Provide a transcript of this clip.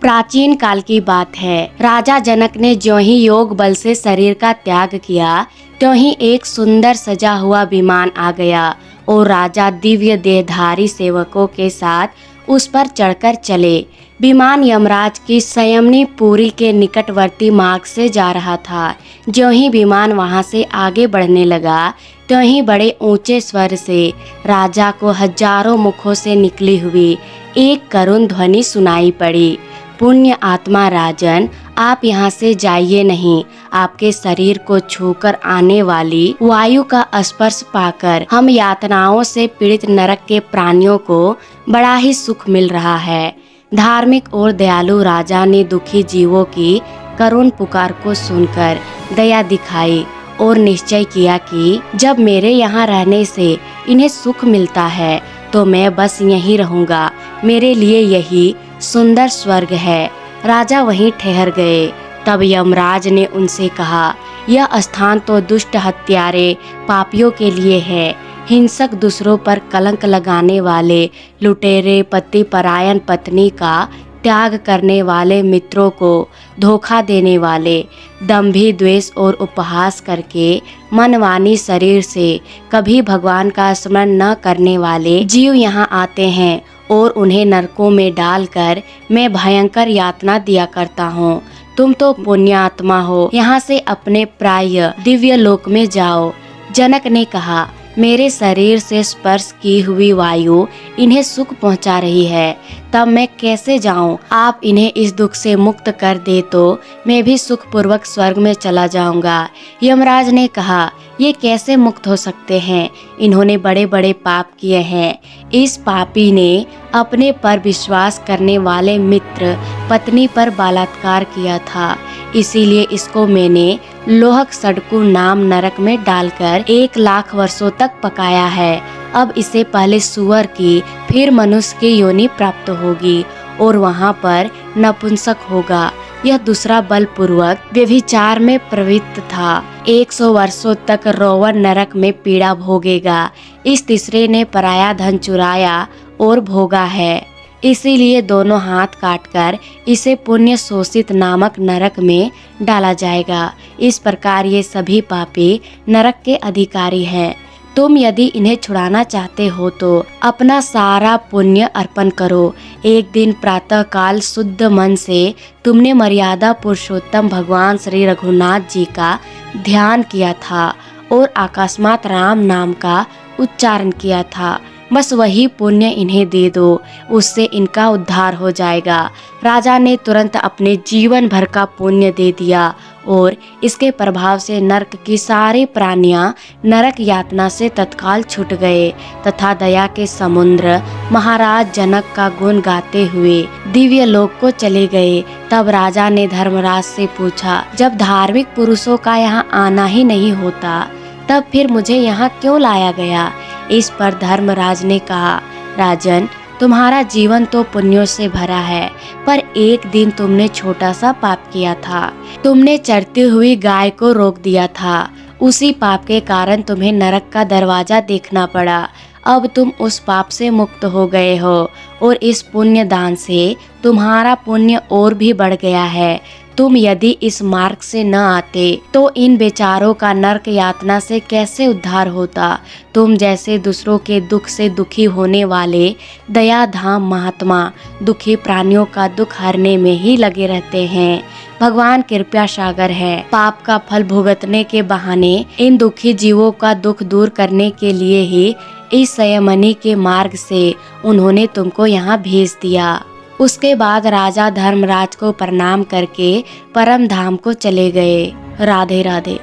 प्राचीन काल की बात है। राजा जनक ने ज्यों ही योग बल से शरीर का त्याग किया, त्यों ही एक सुंदर सजा हुआ विमान आ गया और राजा दिव्य देहधारी सेवकों के साथ उस पर चढ़कर चले। विमान यमराज की संयमनी पुरी के निकटवर्ती मार्ग से जा रहा था। ज्यों ही विमान वहां से आगे बढ़ने लगा, त्यों ही बड़े ऊंचे स्वर से राजा को हजारों मुखों से निकली हुई एक करुण ध्वनि सुनाई पड़ी। पुण्य आत्मा राजन, आप यहाँ से जाइए नहीं। आपके शरीर को छूकर आने वाली वायु का स्पर्श पाकर हम यातनाओं से पीड़ित नरक के प्राणियों को बड़ा ही सुख मिल रहा है। धार्मिक और दयालु राजा ने दुखी जीवों की करुण पुकार को सुनकर दया दिखाई और निश्चय किया कि जब मेरे यहाँ रहने से इन्हें सुख मिलता है तो मैं बस यहीं रहूंगा। मेरे लिए यही सुंदर स्वर्ग है। राजा वहीं ठहर गए। तब यमराज ने उनसे कहा, यह स्थान तो दुष्ट हत्यारे पापियों के लिए है। हिंसक, दूसरों पर कलंक लगाने वाले, लुटेरे, पति परायण पत्नी का त्याग करने वाले, मित्रों को धोखा देने वाले, दंभी, द्वेष और उपहास करके मनवानी शरीर से कभी भगवान का स्मरण न करने वाले जीव यहाँ आते हैं और उन्हें नरकों में डालकर मैं भयंकर यातना दिया करता हूँ। तुम तो पुण्यात्मा हो, यहाँ से अपने प्राय दिव्य लोक में जाओ। जनक ने कहा, मेरे शरीर से स्पर्श की हुई वायु इन्हें सुख पहुंचा रही है, तब मैं कैसे जाऊं? आप इन्हें इस दुख से मुक्त कर दे तो मैं भी सुखपूर्वक स्वर्ग में चला जाऊंगा। यमराज ने कहा, ये कैसे मुक्त हो सकते हैं? इन्होंने बड़े बड़े पाप किए हैं। इस पापी ने अपने पर विश्वास करने वाले मित्र पत्नी पर बलात्कार किया था, इसीलिए इसको मैंने लोहक सड़कू नाम नरक में डालकर 1,00,000 वर्षों तक पकाया है। अब इसे पहले सुअर की, फिर मनुष्य की योनि प्राप्त होगी और वहाँ पर नपुंसक होगा। यह दूसरा बलपूर्वक व्यभिचार में प्रवृत्त था, 100 वर्षों तक रोवन नरक में पीड़ा भोगेगा। इस तीसरे ने पराया धन चुराया और भोगा है, इसीलिए दोनों हाथ काटकर इसे पुण्य शोषित नामक नरक में डाला जाएगा। इस प्रकार ये सभी पापी नरक के अधिकारी हैं। तुम यदि इन्हें छुड़ाना चाहते हो तो अपना सारा पुण्य अर्पण करो। एक दिन प्रातः काल शुद्ध मन से तुमने मर्यादा पुरुषोत्तम भगवान श्री रघुनाथ जी का ध्यान किया था और अकस्मात राम नाम का उच्चारण किया था। बस वही पुण्य इन्हें दे दो, उससे इनका उद्धार हो जाएगा। राजा ने तुरंत अपने जीवन भर का पुण्य दे दिया और इसके प्रभाव से नरक की सारी प्राणियां नरक यातना से तत्काल छूट गए तथा दया के समुद्र महाराज जनक का गुण गाते हुए दिव्य लोक को चले गए। तब राजा ने धर्मराज से पूछा, जब धार्मिक पुरुषों का यहाँ आना ही नहीं होता, तब फिर मुझे यहाँ क्यों लाया गया? इस पर धर्मराज ने कहा, राजन, तुम्हारा जीवन तो पुण्यों से भरा है, पर एक दिन तुमने छोटा सा पाप किया था। तुमने चरती हुई गाय को रोक दिया था। उसी पाप के कारण तुम्हें नरक का दरवाजा देखना पड़ा। अब तुम उस पाप से मुक्त हो गए हो और इस पुण्य दान से तुम्हारा पुण्य और भी बढ़ गया है। तुम यदि इस मार्ग से न आते तो इन बेचारों का नरक यातना से कैसे उद्धार होता? तुम जैसे दूसरों के दुख से दुखी होने वाले दया धाम महात्मा दुखी प्राणियों का दुख हरने में ही लगे रहते हैं। भगवान कृपा सागर है। पाप का फल भुगतने के बहाने इन दुखी जीवों का दुख दूर करने के लिए ही इस संयमनी के मार्ग से उन्होंने तुमको यहाँ भेज दिया। उसके बाद राजा धर्मराज को प्रणाम करके परम धाम को चले गए। राधे राधे।